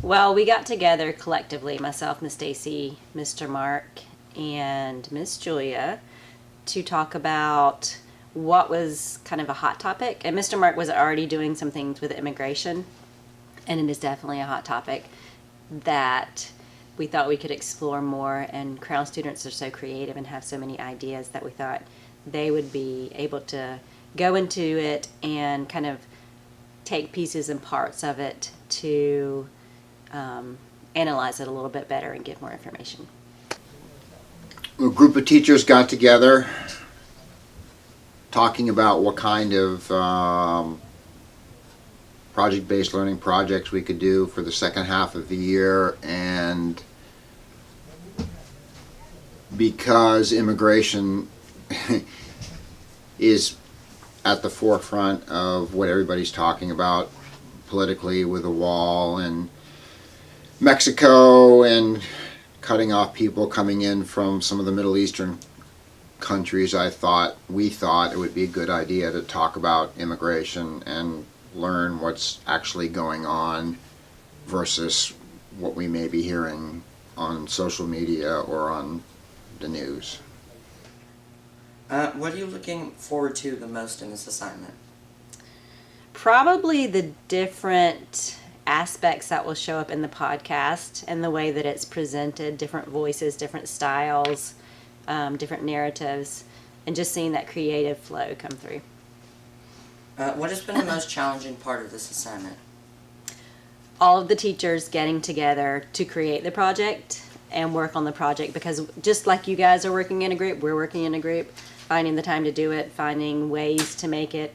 Well, we got together collectively, myself, Miss Stacy, Mr. Mark, and Miss Julia, to talk about what was kind of a hot topic. And Mr. Mark was already doing some things with immigration, and it is definitely a hot topic that we thought we could explore more. And Crown students are so creative and have so many ideas that we thought they would be able to go into it and kind of take pieces and parts of it to analyze it a little bit better and give more information. A group of teachers got together talking about what kind of project-based learning projects we could do for the second half of the year, and because immigration is at the forefront of what everybody's talking about politically with the wall and Mexico and cutting off people coming in from some of the Middle Eastern countries, we thought it would be a good idea to talk about immigration and learn what's actually going on versus what we may be hearing on social media or on the news. What are you looking forward to the most in this assignment? Probably the different aspects that will show up in the podcast and the way that it's presented, different voices, different styles, different narratives, and just seeing that creative flow come through. What has been the most challenging part of this assignment? All of the teachers getting together to create the project and work on the project, because just like you guys are working in a group, we're working in a group, finding the time to do it, finding ways to make it,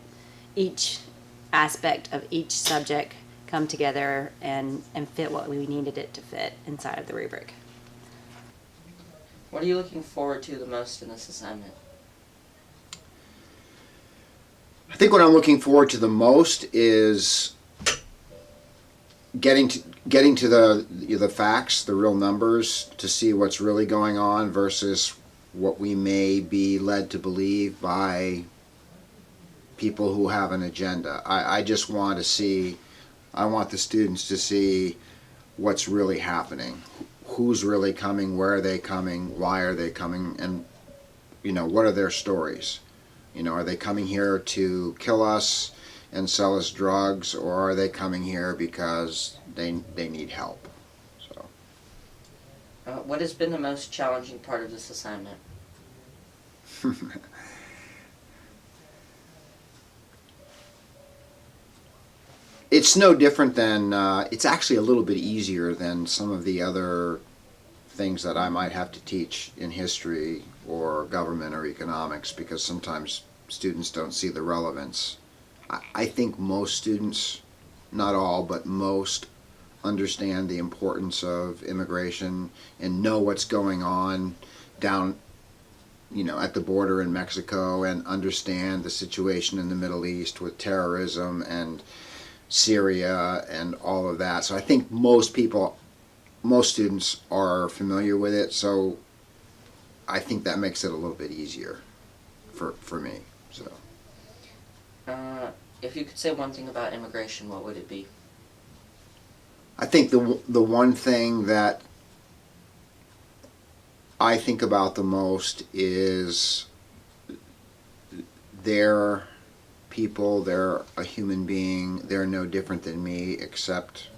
each aspect of each subject come together and fit what we needed it to fit inside of the rubric. What are you looking forward to the most in this assignment? I think what I'm looking forward to the most is getting to the facts, the real numbers, to see what's really going on versus what we may be led to believe by people who have an agenda. I just want to see, I want the students to see what's really happening, who's really coming, where are they coming, why are they coming, and what are their stories. Are they coming here to kill us and sell us drugs, or are they coming here because they need help? So, what has been the most challenging part of this assignment? It's no different than, it's actually a little bit easier than some of the other things that I might have to teach in history or government or economics, because sometimes students don't see the relevance. I think most students, not all, but most, understand the importance of immigration and know what's going on down at the border in Mexico, and understand the situation in the Middle East with terrorism and Syria and all of that. So I think most students are familiar with it, so I think that makes it a little bit easier for me. So, if you could say one thing about immigration, what would it be? I think the one thing that I think about the most is they're people, they're a human being, they're no different than me, except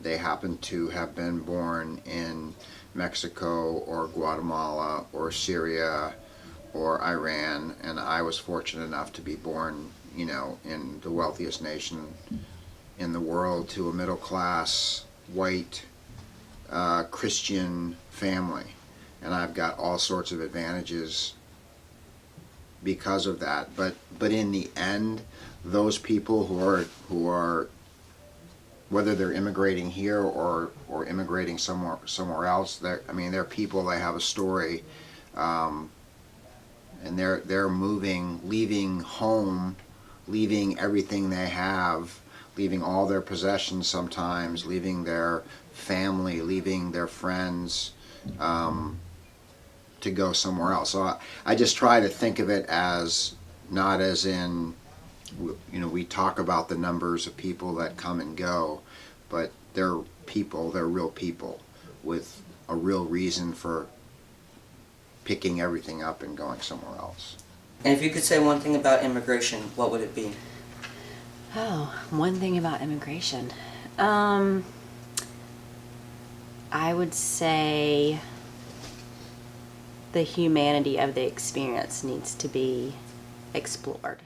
they happen to have been born in Mexico or Guatemala or Syria or Iran, and I was fortunate enough to be born, in the wealthiest nation in the world, to a middle class, white, Christian family. And I've got all sorts of advantages because of that. But in the end, those people who are whether they're immigrating here or immigrating somewhere else, they're people. They have a story, and they're moving, leaving home, leaving everything they have, leaving all their possessions sometimes, leaving their family, leaving their friends, to go somewhere else. So I just try to think of it as not as in, we talk about the numbers of people that come and go, but they're people. They're real people with a real reason for picking everything up and going somewhere else. And if you could say one thing about immigration, what would it be? Oh, one thing about immigration. I would say the humanity of the experience needs to be explored.